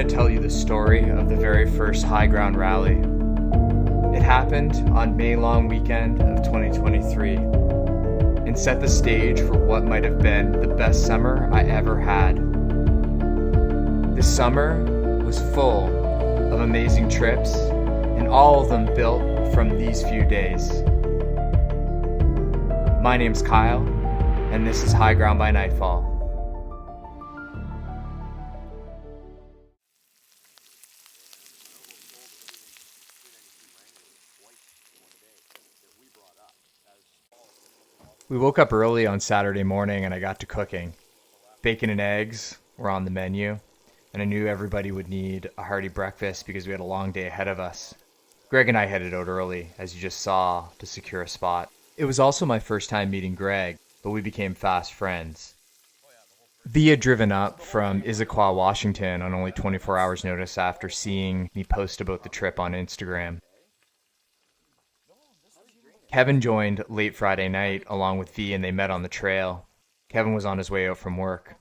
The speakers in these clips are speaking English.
going to tell you the story of the very first HighGround rally. It happened on May long weekend of 2023 and set the stage for what might have been the best summer I ever had. This summer was full of amazing trips, and all of them built from these few days. My name's Kyle, and this is HighGround by Nightfall. We woke up early on Saturday morning and I got to cooking. Bacon and eggs were on the menu, and I knew everybody would need a hearty breakfast because we had a long day ahead of us. Greg and I headed out early, as you just saw, to secure a spot. It was also my first time meeting Greg, but we became fast friends. V had driven up from Issaquah, Washington on only 24 hours notice after seeing me post about the trip on Instagram. Kevin joined late Friday night along with V, and they met on the trail. Kevin was on his way out from work.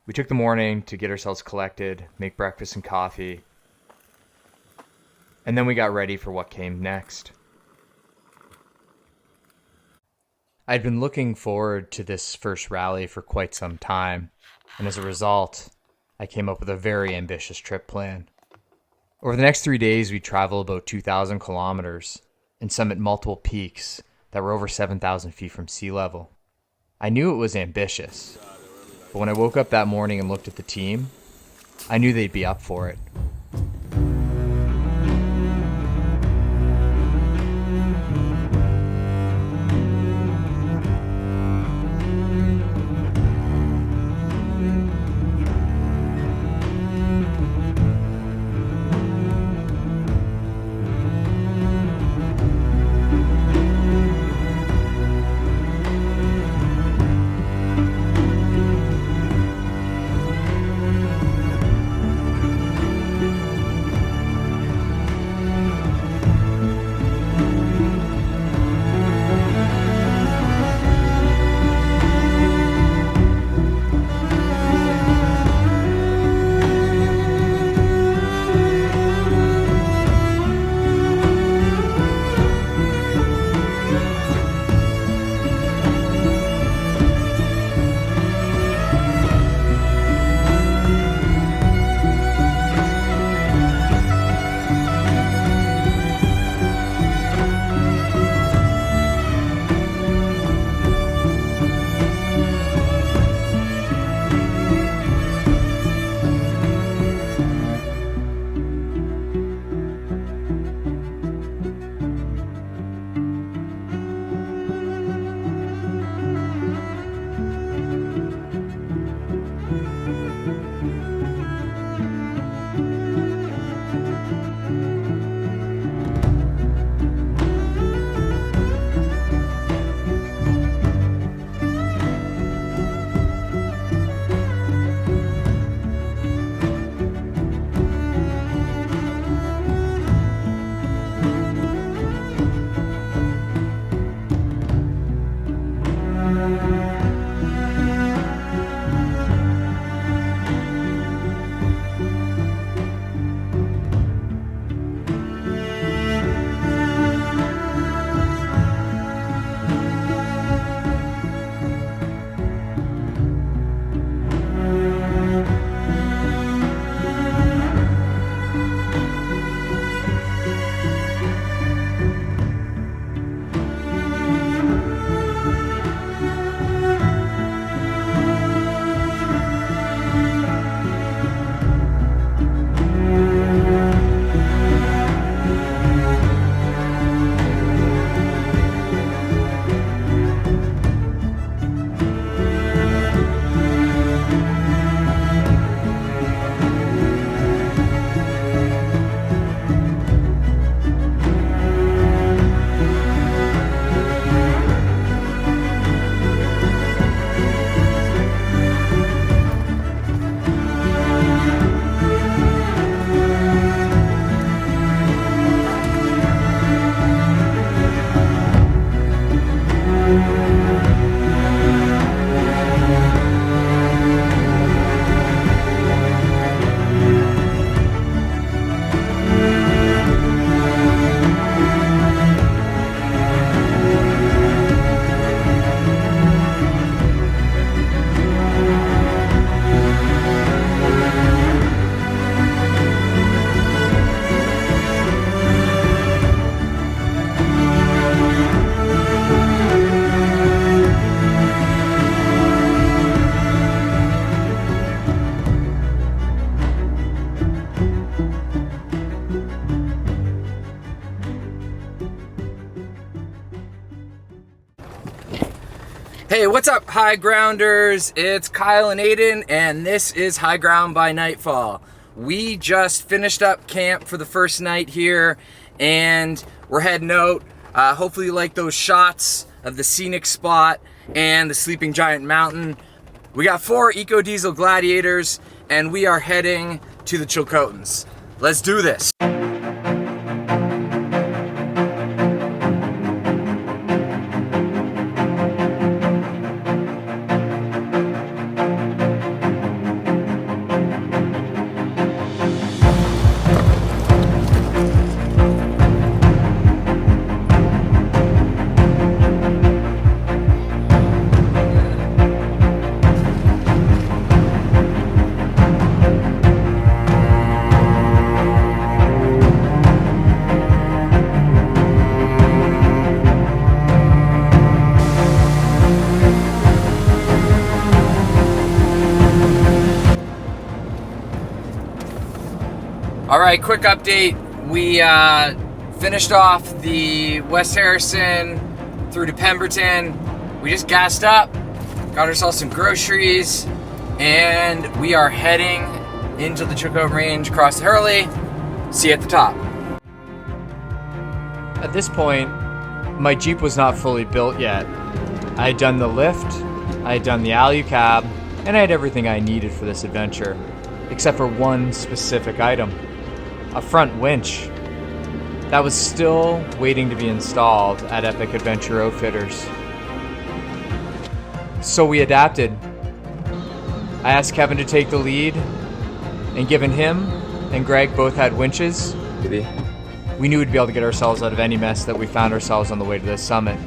We took the morning to get ourselves collected, make breakfast and coffee, and then we got ready for what came next. I'd been looking forward to this first rally for quite some time, and as a result, I came up with a very ambitious trip plan. Over the next 3 days, we travel about 2,000 kilometers and summit multiple peaks that were over 7,000 feet from sea level. I knew it was ambitious, but when I woke up that morning and looked at the team, I knew they'd be up for it. Hey, what's up, High Grounders? It's Kyle and Aiden, and this is High Ground by Nightfall. We just finished up camp for the first night here, and we're heading out. Hopefully you like those shots of the scenic spot and the Sleeping Giant Mountain. We got 4 Eco Diesel Gladiators, and we are heading to the Chilcotins. Let's do this. All right, quick update. We finished off the West Harrison through to Pemberton. We just gassed up, got ourselves some groceries, and we are heading into the Chilcotin Range across the Hurley. See you at the top. At this point, my Jeep was not fully built yet. I had done the lift, I had done the alu-cab, and I had everything I needed for this adventure, except for one specific item. A front winch that was still waiting to be installed at Epic Adventure Outfitters. So we adapted. I asked Kevin to take the lead, and given him and Greg both had winches, we knew we'd be able to get ourselves out of any mess that we found ourselves on the way to this summit.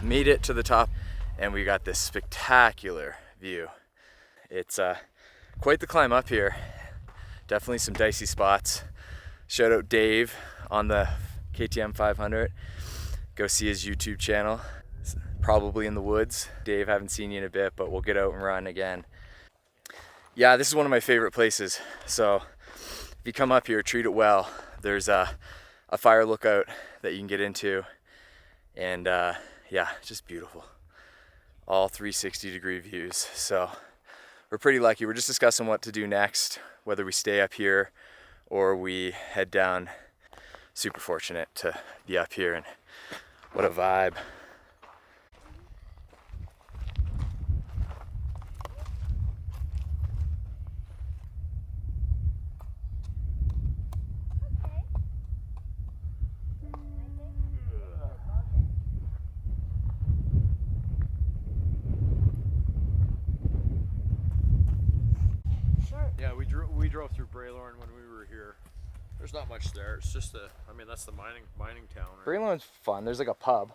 Made it to the top, and we got this spectacular view. It's quite the climb up here. Definitely some dicey spots. Shout out Dave on the KTM 500. Go see his YouTube channel. It's probably in the woods. Dave, haven't seen you in a bit, but we'll get out and run again. Yeah, this is one of my favorite places. So if you come up here, treat it well. There's a fire lookout that you can get into, and yeah, just beautiful. All 360-degree views. So we're pretty lucky. We're just discussing what to do next, whether we stay up here or we head down. Super fortunate to be up here, and what a vibe. Yeah, we drove through Braylorn when we were here. There's not much there. It's just I mean, that's the mining town. Right? Braylorn's fun. There's like a pub.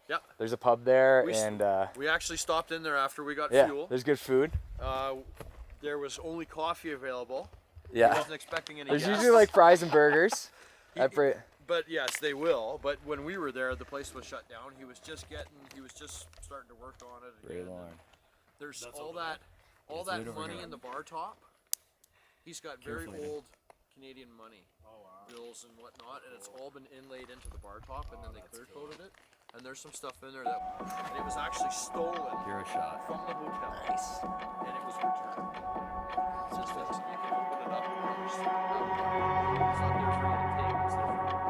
Yeah. There's a pub there, we actually stopped in there after we got yeah, fuel. there's good food. There was only coffee available. Yeah. I wasn't expecting any There's guests. usually like fries and burgers. But yes, they will. But when we were there, the place was shut down. He was just starting to work on it again. There's all that money in the bar top. He's got very old Canadian money bills and whatnot, and it's all been inlaid into the bar top, and then they clear coated it. and there's some stuff in there that and it was actually stolen Hero shot. from the hotel. Nice. And it was returned. It's just that you can open it up and there's it's not there for you to take. It's there for you.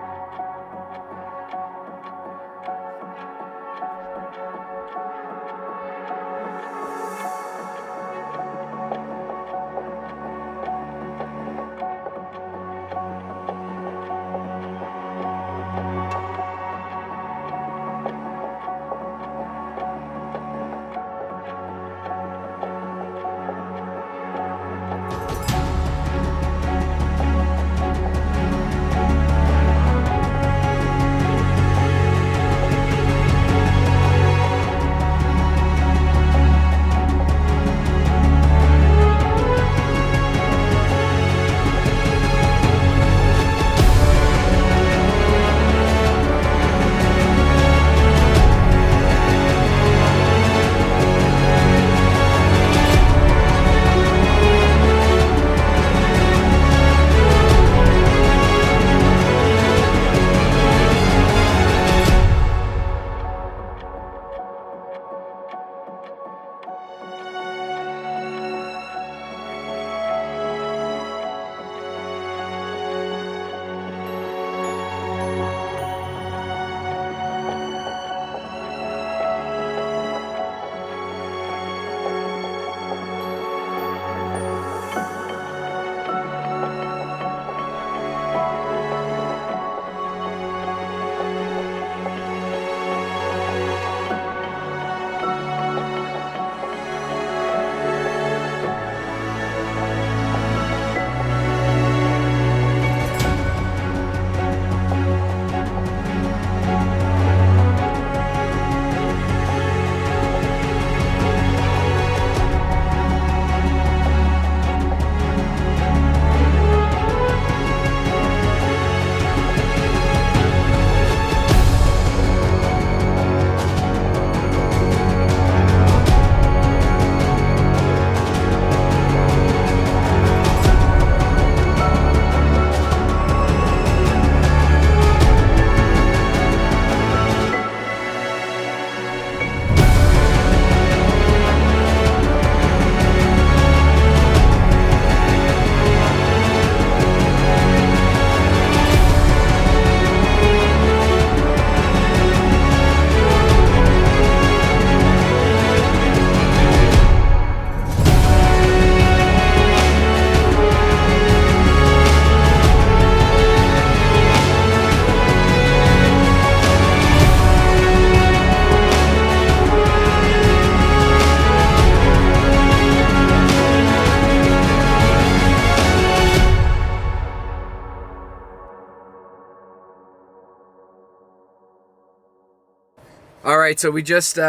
All right, so we just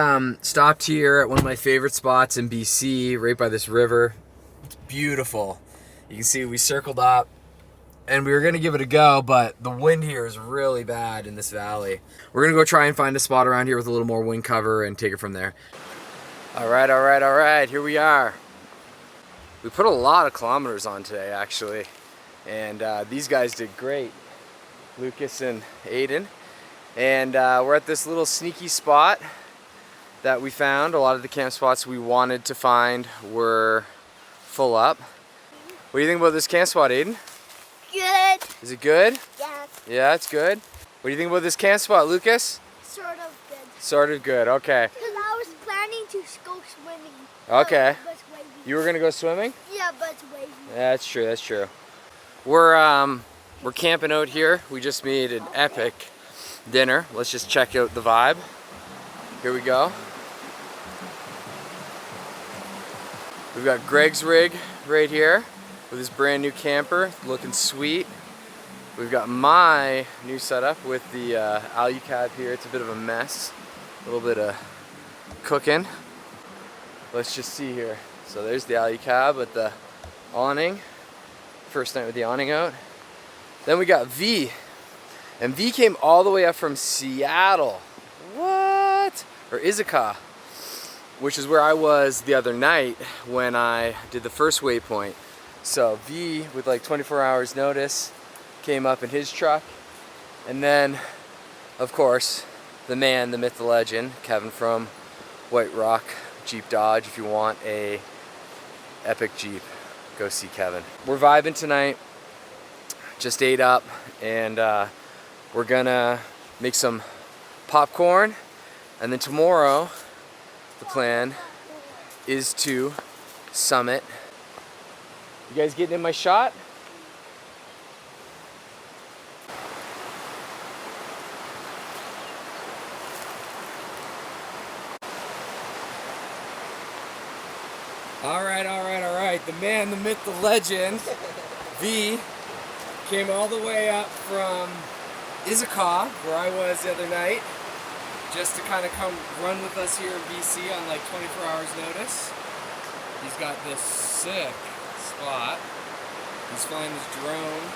stopped here at one of my favorite spots in BC, right by this river. It's beautiful. You can see we circled up, and we were gonna give it a go, but the wind here is really bad in this valley. We're gonna go try and find a spot around here with a little more wind cover and take it from there. All right, here we are. We put a lot of kilometers on today, actually, and these guys did great, Lucas and Aiden. And we're at this little sneaky spot that we found. A lot of the camp spots we wanted to find were full up. What do you think about this camp spot, Aiden? Good. Is it good? Yeah. Yeah, it's good. What do you think about this camp spot, Lucas? Sort of good. Sort of good, okay. Because I was planning to go swimming. Okay. But it's wavy. You were gonna go swimming? Yeah, but it's wavy. Yeah, that's true, that's true. We're camping out here. We just made an epic dinner. Let's just check out the vibe. Here we go. We've got Greg's rig right here with his brand new camper, looking sweet. We've got my new setup with the alucab here. It's a bit of a mess. A little bit of cooking. Let's just see here. So there's the alucab with the awning. First night with the awning out. Then we got V. And V came all the way up from Seattle. What? Or Izika, which is where I was the other night when I did the first waypoint. So V, with like 24 hours notice, came up in his truck. And then, of course, the man, the myth, the legend, Kevin from White Rock Jeep Dodge. If you want a epic Jeep, go see Kevin. We're vibing tonight. Just ate up, and we're gonna make some popcorn, and then tomorrow the plan is to summit. You guys getting in my shot? All right. The man, the myth, the legend, V, came all the way up from Issaquah, where I was the other night, just to kind of come run with us here in BC on like 24 hours notice. He's got this sick spot. He's flying his drone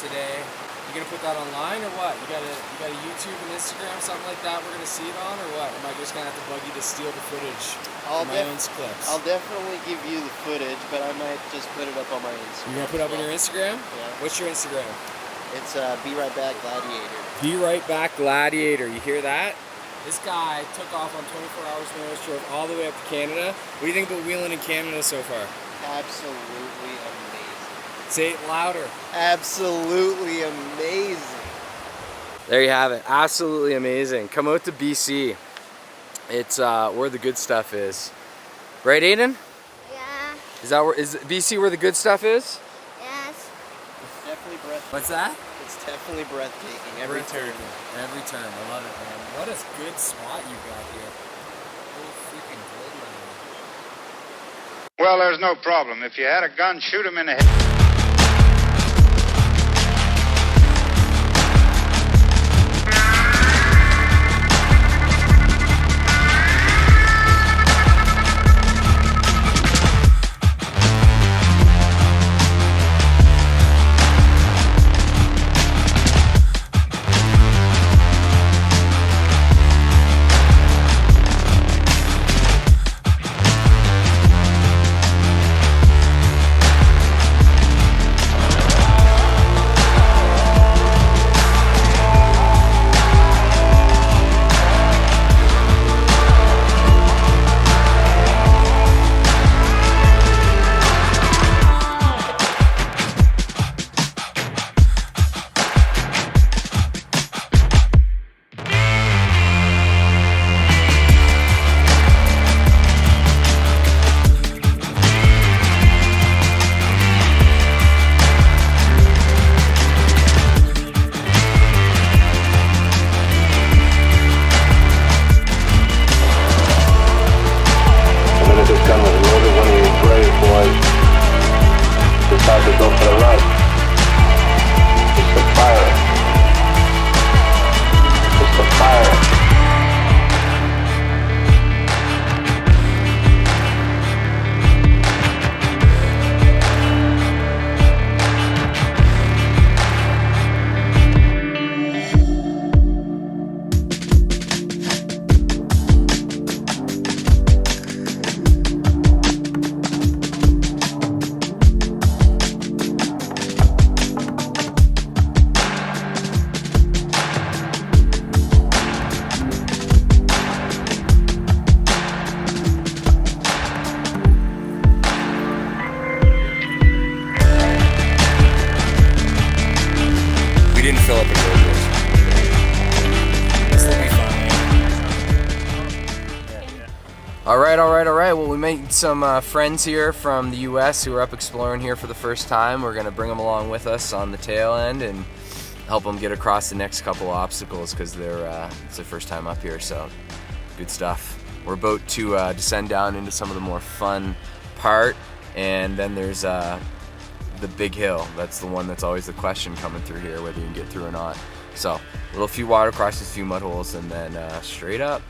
today. You gonna put that online or what? You got a YouTube and Instagram, something like that we're gonna see it on, or what? Am I just gonna have to bug you to steal the footage for my own clips? I'll definitely give you the footage, but I might just put it up on my Instagram. You gonna put it up on your Instagram? Yeah. What's your Instagram? It's Be Right Back Gladiator. Be Right Back Gladiator. You hear that? This guy took off on 24 hours notice, drove all the way up to Canada. What do you think about wheeling in Canada so far? Absolutely amazing. Say it louder. Absolutely amazing. There you have it. Absolutely amazing. Come out to BC. It's where the good stuff is. Right, Aiden? Yeah. Is BC where the good stuff is? Yes. It's definitely breathtaking. What's that? It's definitely breathtaking. Every turn. Every turn. I love it, man. What a good spot you got here. Holy freaking gold. Well, there's no problem. If you had a gun, shoot him in the head. All right. Well, we made some friends here from the U.S. who are up exploring here for the first time. We're gonna bring them along with us on the tail end and help them get across the next couple obstacles because it's their first time up here. So, good stuff. We're about to descend down into some of the more fun part, and then there's the big hill. That's the one that's always the question coming through here, whether you can get through or not. So, a few water crosses, a few mud holes, and then straight up.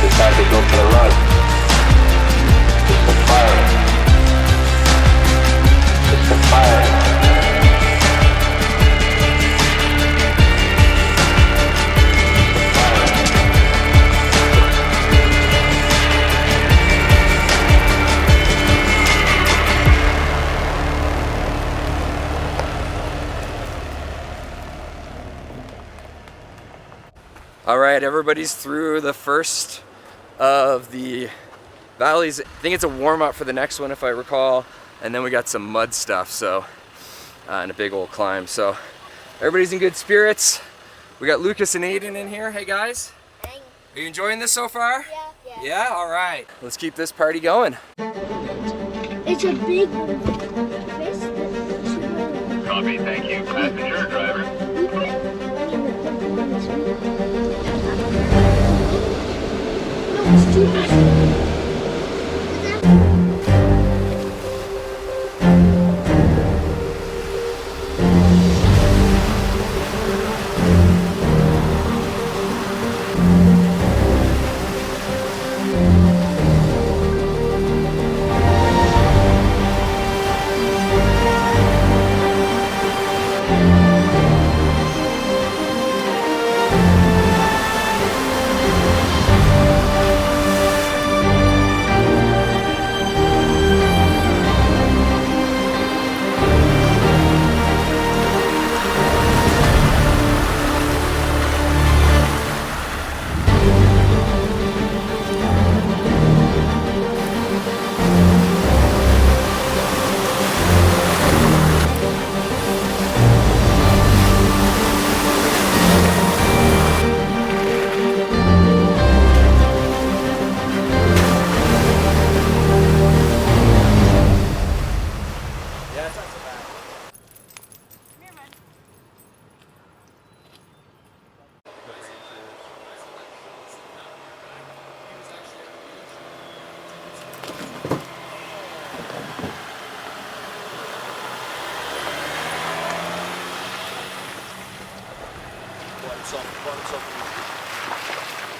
Decided to go for the run. Just a fire. right, everybody's through the first of the valleys. I think it's a warm-up for the next one if I recall, and then we got some mud stuff, so and a big old climb. So everybody's in good spirits. We got Lucas and Aiden in here. Hey guys, are you enjoying this so far? Yeah. Yeah, all right. Let's keep this party going. It's a big one. Copy, thank you. Passenger, driver. No, it's too much.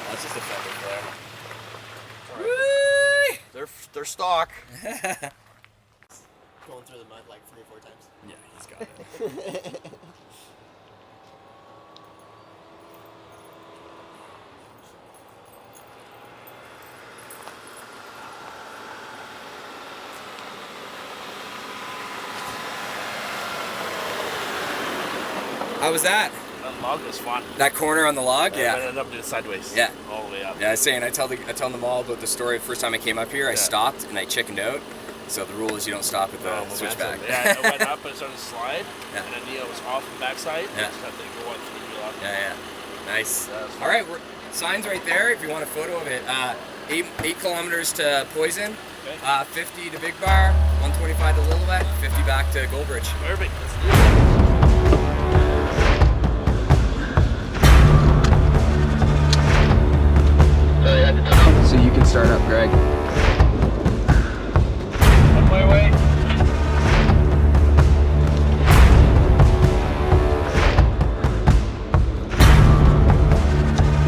That's just a feather flare. They're stock. Going through the mud like 3 or 4 times. Yeah, he's got it. How was that? That log was fun. That corner on the log? Yeah. I ended up doing it sideways. Yeah. All the way up. Yeah, I was saying, I tell them all about the story. The first time I came up here, I stopped and I chickened out. So the rule is you don't stop at the switchback. Yeah, I went up and started to slide, Yeah. and then Neil was off the backside. Yeah. Just had to go on through the wheel up. Yeah. Nice. That was fun. All right, signs right there if you want a photo of it. 8 kilometers to Poison, Okay. 50 to Big Bar, 125 to Lillooet, 50 back to Goldbridge. Perfect. Let's do it. So you can start up, Greg. On my way.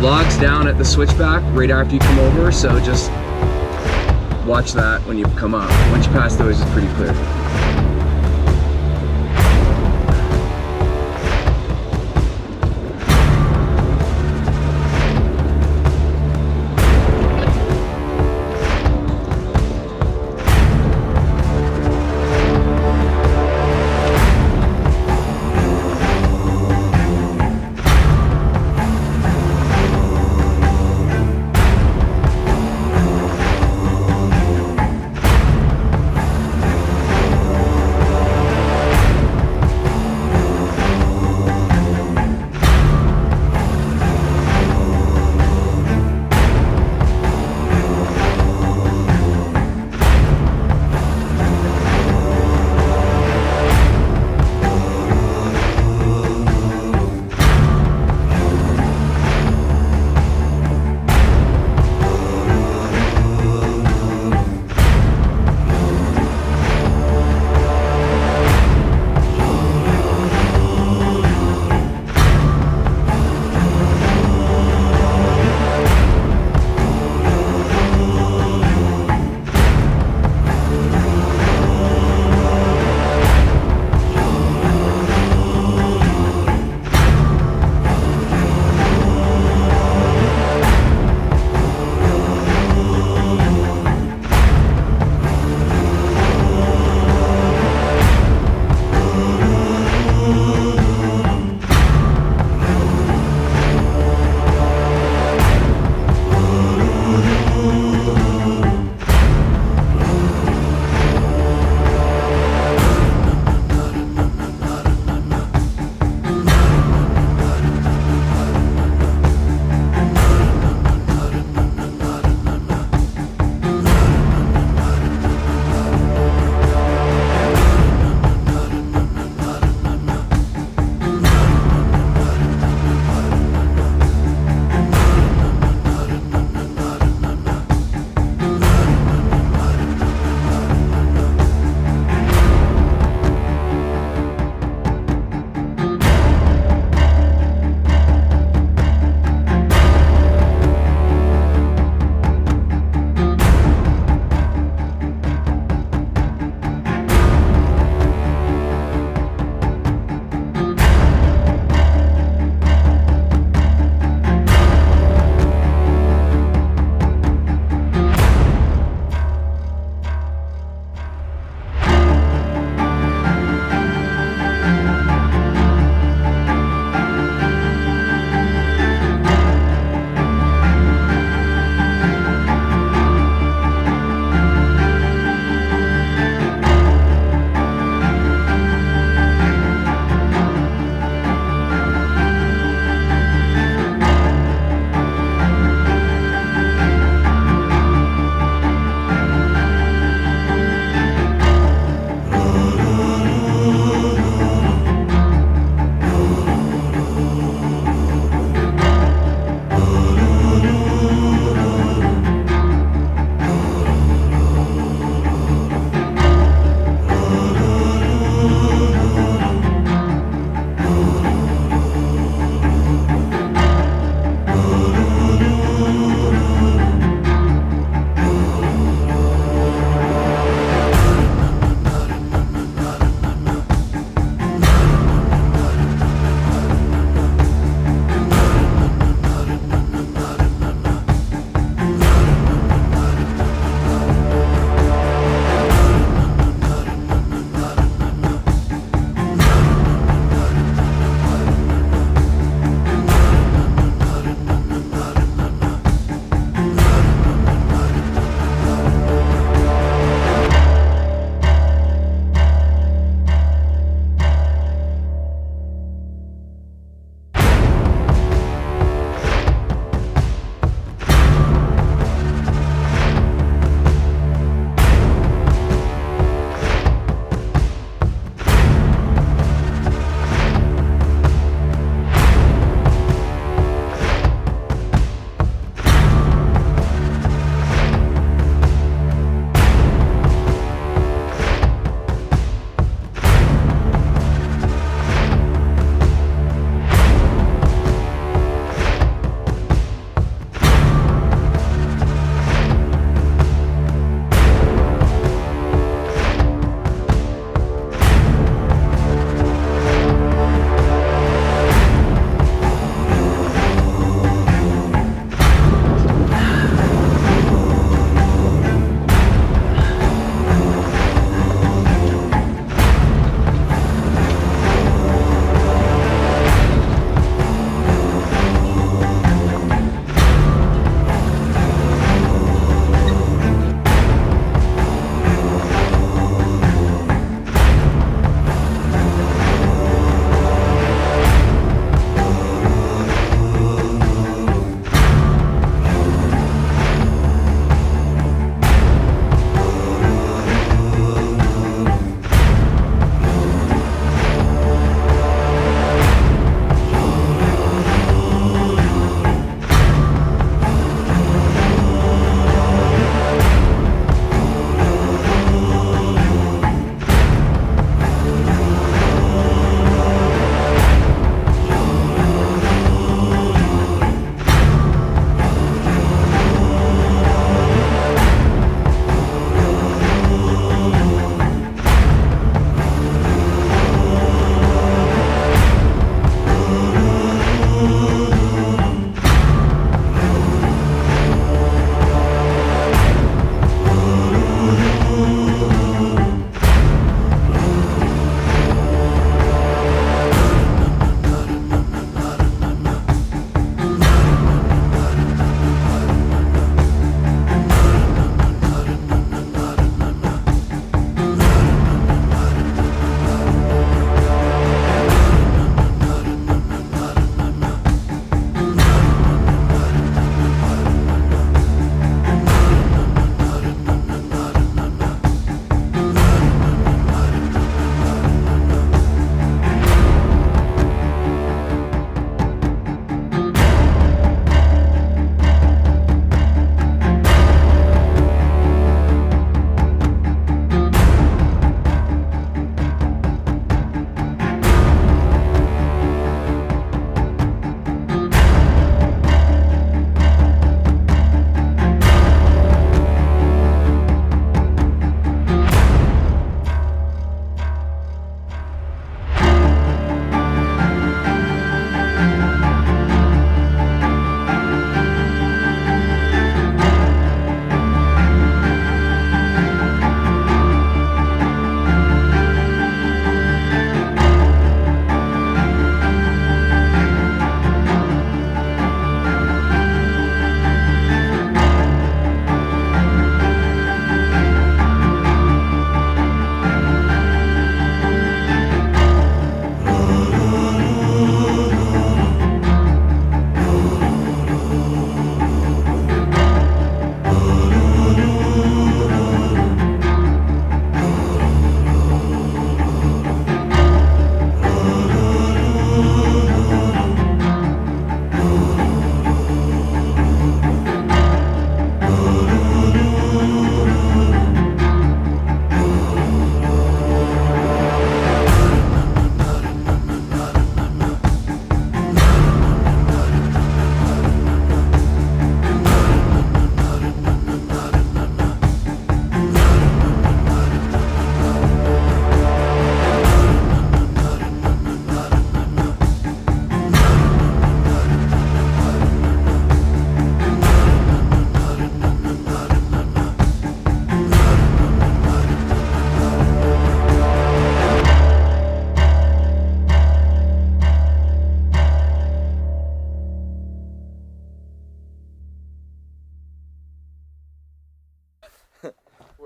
Logs down at the switchback right after you come over, so just watch that when you come up. Once you pass those, it's pretty clear.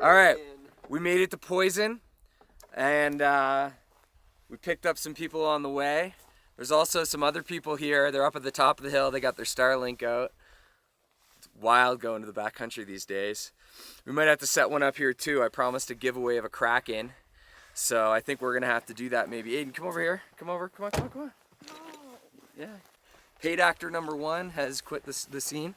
All right, we made it to Poison, and we picked up some people on the way. There's also some other people here. They're up at the top of the hill. They got their Starlink out. It's wild going to the backcountry these days. We might have to set one up here too. I promised a giveaway of a Kraken, so I think we're gonna have to do that maybe. Aiden, come over here. Come over. Come on. Yeah. Paid actor number 1 has quit the scene.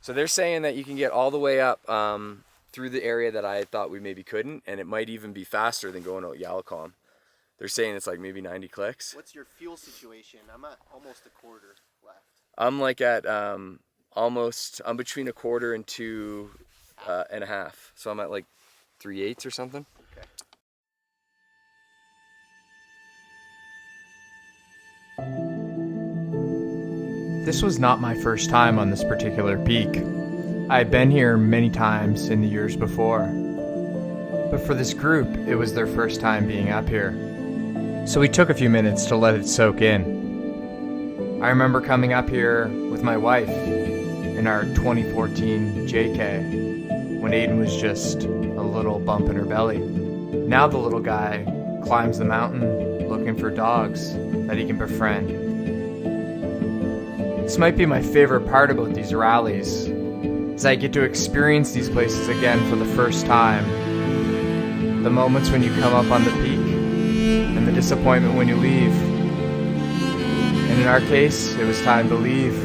So they're saying that you can get all the way up through the area that I thought we maybe couldn't, and it might even be faster than going out Yalacom. They're saying it's like maybe 90 clicks. What's your fuel situation? I'm at almost a quarter left. I'm like at almost, I'm between a quarter and 2 and a half. So I'm at like 3/8 or something. Okay. This was not my first time on this particular peak. I had been here many times in the years before. But for this group, it was their first time being up here. So we took a few minutes to let it soak in. I remember coming up here with my wife in our 2014 JK when Aiden was just a little bump in her belly. Now the little guy climbs the mountain looking for dogs that he can befriend. This might be my favorite part about these rallies, is I get to experience these places again for the first time. The moments when you come up on the peak, and the disappointment when you leave. And in our case, it was time to leave.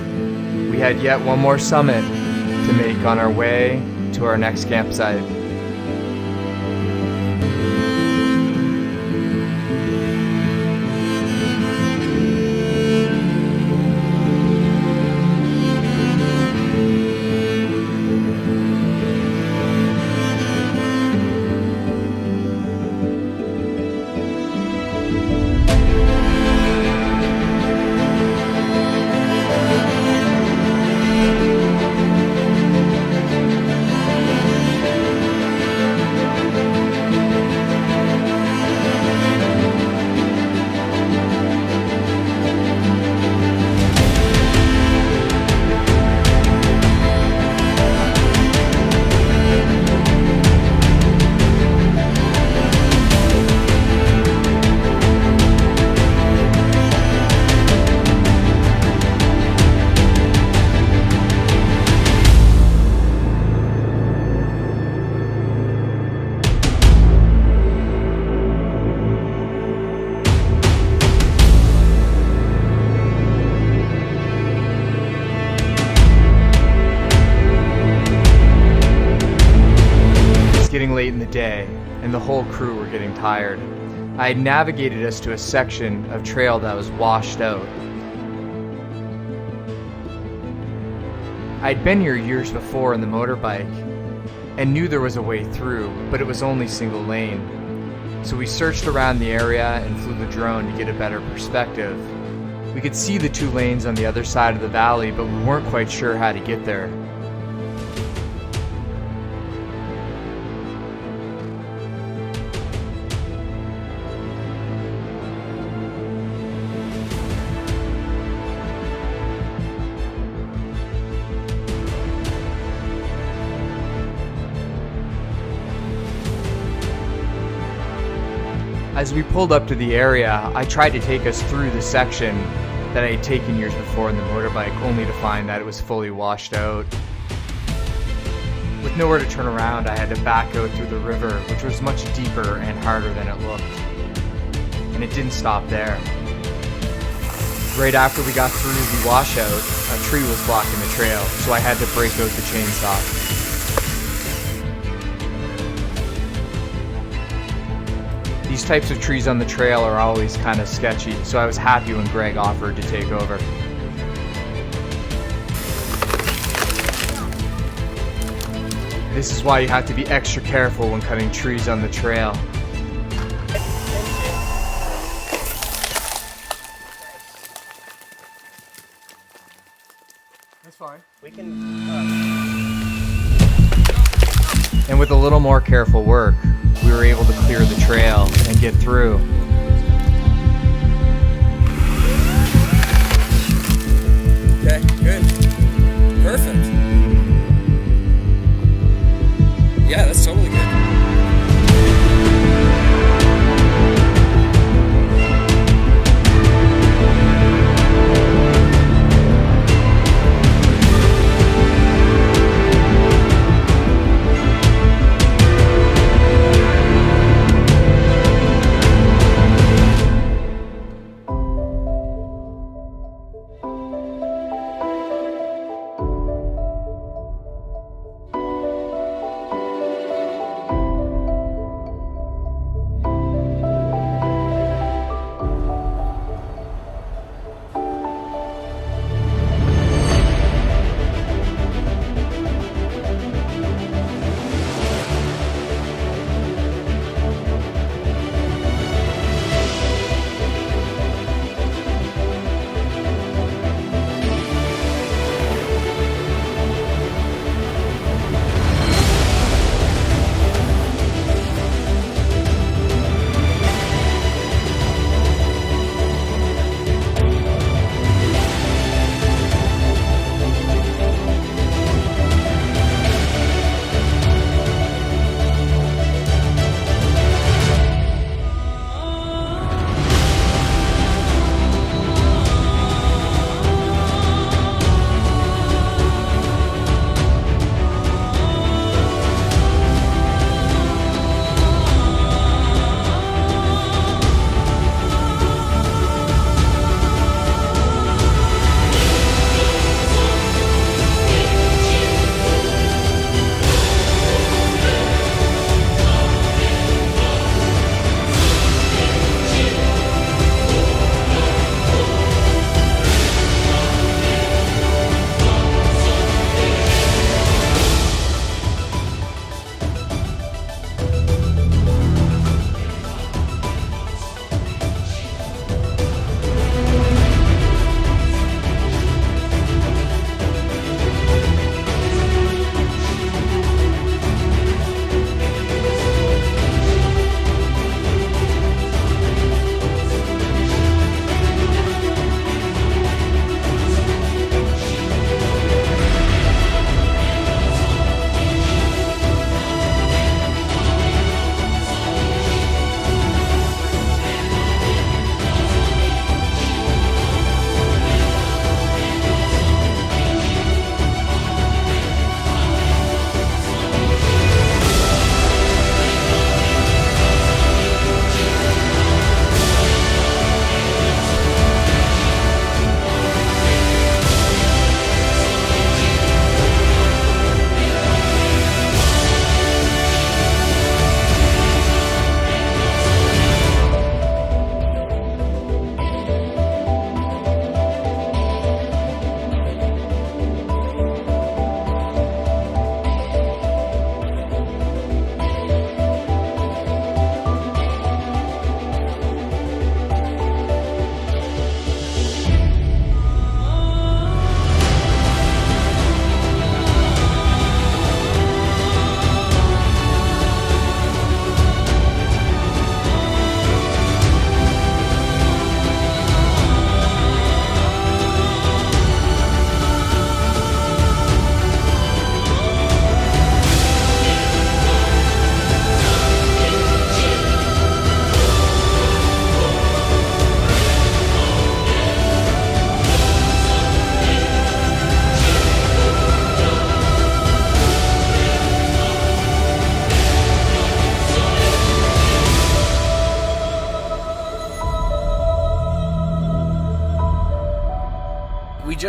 We had yet one more summit to make on our way to our next campsite. Getting late in the day, and the whole crew were getting tired. I had navigated us to a section of trail that was washed out. I'd been here years before in the motorbike, and knew there was a way through, but it was only single lane. So we searched around the area and flew the drone to get a better perspective. We could see the 2 lanes on the other side of the valley, but we weren't quite sure how to get there. As we pulled up to the area, I tried to take us through the section that I had taken years before in the motorbike, only to find that it was fully washed out. With nowhere to turn around, I had to back out through the river, which was much deeper and harder than it looked. And it didn't stop there. Right after we got through the washout, a tree was blocking the trail, so I had to break out the chainsaw. These types of trees on the trail are always kind of sketchy, so I was happy when Greg offered to take over. This is why you have to be extra careful when cutting trees on the trail. That's fine. We can. And with a little more careful work, we were able to clear the trail and get through. Okay, good.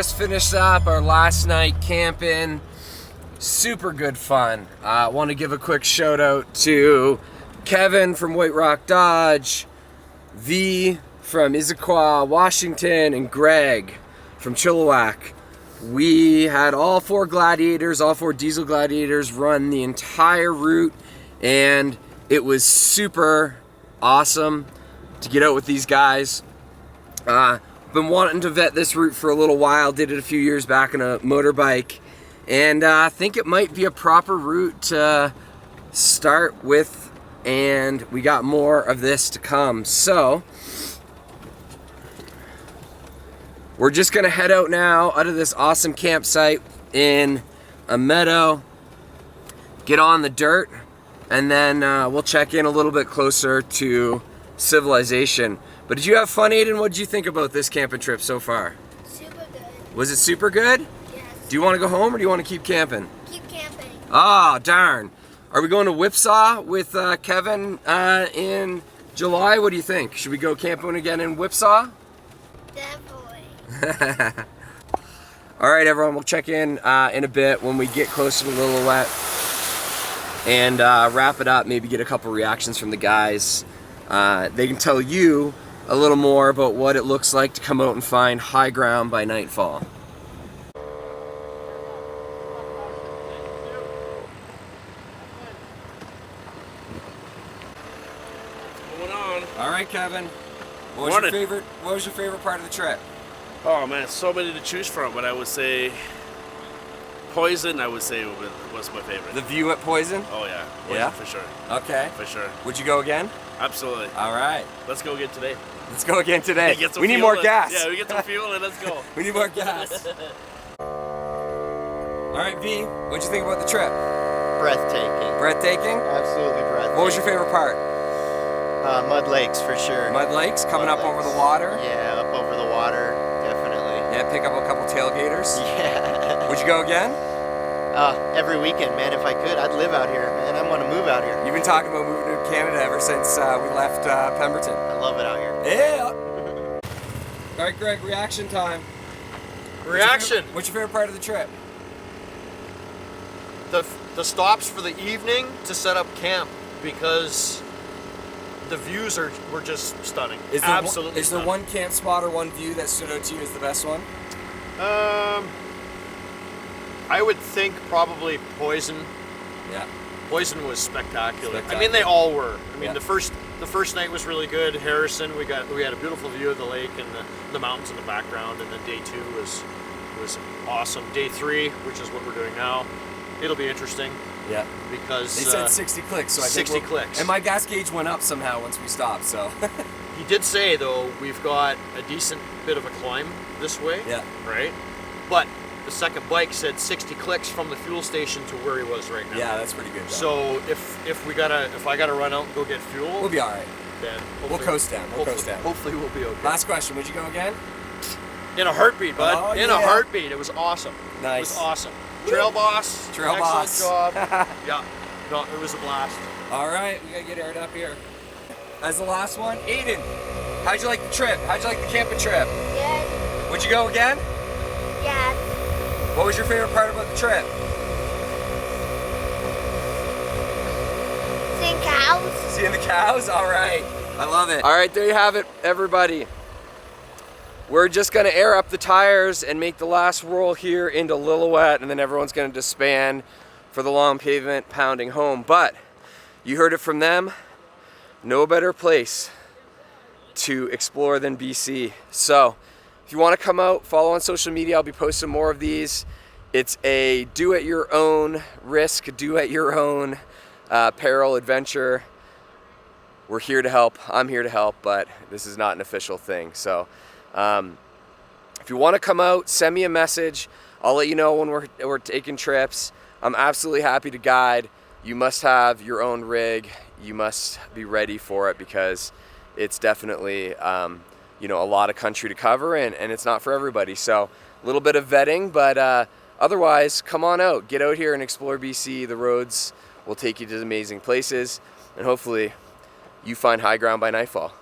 just finished up our last night camping. Super good fun. I want to give a quick shout out to Kevin from White Rock Dodge, V from Issaquah, Washington, and Greg from Chilliwack. We had all 4 Gladiators, all 4 diesel Gladiators run the entire route, and it was super awesome to get out with these guys. Been wanting to vet this route for a little while, did it a few years back on a motorbike, and I think it might be a proper route to start with, and we got more of this to come. So we're just gonna head out now out of this awesome campsite in a meadow, get on the dirt, and then we'll check in a little bit closer to civilization. But did you have fun, Aiden? What did you think about this camping trip so far? Super good. Was it super good? Yes. Do you want to go home or do you want to keep camping? Keep camping. Ah, darn. Are we going to Whipsaw with Kevin in July? What do you think? Should we go camping again in Whipsaw? Definitely. All right, everyone, we'll check in a bit when we get closer to Lillooet and wrap it up, maybe get a couple reactions from the guys. They can tell you a little more about what it looks like to come out and find high ground by nightfall. What's going on? All right, Kevin. What was your favorite part of the trip? Oh man, so many to choose from, but I would say Poison, I would say was my favorite. The view at Poison? Oh yeah. Poison, Yeah? for sure. Okay. For sure. Would you go again? Absolutely. All right. Let's go again today. Let's go again today. Get some We need fuel more and- gas. Yeah, we get some fuel and let's go. We need more gas. All right, V, what'd you think about the trip? Breathtaking. Breathtaking? Absolutely breathtaking. What was your favorite part? Mud Lakes for sure. Mud Lakes, coming Mud up over Lakes. the water? Yeah, up over the water, definitely. Yeah, pick up a couple tailgaters? Yeah. Would you go again? Every weekend, man. If I could, I'd live out here, man. I want to move out here. You've been talking about moving to Canada ever since we left Pemberton. I love it out here. Yeah! All right, Greg, reaction time. Reaction. What's your favorite part of the trip? The stops for the evening to set up camp, because the views were just stunning. Is Absolutely. there one camp spot or one view that stood out to you as the best one? I would think probably Poison. Yeah. Poison was spectacular. I Spectacular. mean, they all were. I mean, Yeah. the first night was really good. Harrison, we had a beautiful view of the lake and the mountains in the background, and then day 2 was awesome. Day 3, which is what we're doing now, it'll be interesting Yeah. because They said 60 clicks, so I think 60 clicks. And my gas gauge went up somehow once we stopped, so. He did say though we've got a decent bit of a climb this way. Yeah. Right. But the second bike said 60 clicks from the fuel station to where he was right now. Yeah, that's pretty good. Though. So if I gotta run out and go get fuel, We'll be all right. then We'll coast down. We'll coast down. Hopefully we'll be okay. Last question. Would you go again? In a heartbeat, bud. Oh, In a yeah. heartbeat. It was awesome. Nice. It was awesome. Trail boss. Trail excellent boss. job. Yeah. No, it was a blast. All right, we gotta get aired up here. As the last one, Aiden, how'd you like the trip? How'd you like the camping trip? Yes. Would you go again? Yes. What was your favorite part about the trip? Seeing cows. Seeing the cows? All right. I love it. All right, there you have it, everybody. We're just gonna air up the tires and make the last roll here into Lillooet, and then everyone's gonna disband for the long pavement pounding home. But you heard it from them, no better place to explore than BC. So if you wanna come out, follow on social media. I'll be posting more of these. It's a do at your own risk, do at your own peril adventure. We're here to help. I'm here to help, but this is not an official thing. So if you want to come out, send me a message. I'll let you know when we're taking trips. I'm absolutely happy to guide. You must have your own rig. You must be ready for it because it's definitely a lot of country to cover and it's not for everybody. So a little bit of vetting, but otherwise, come on out. Get out here and explore BC. The roads will take you to amazing places, and hopefully you find high ground by nightfall.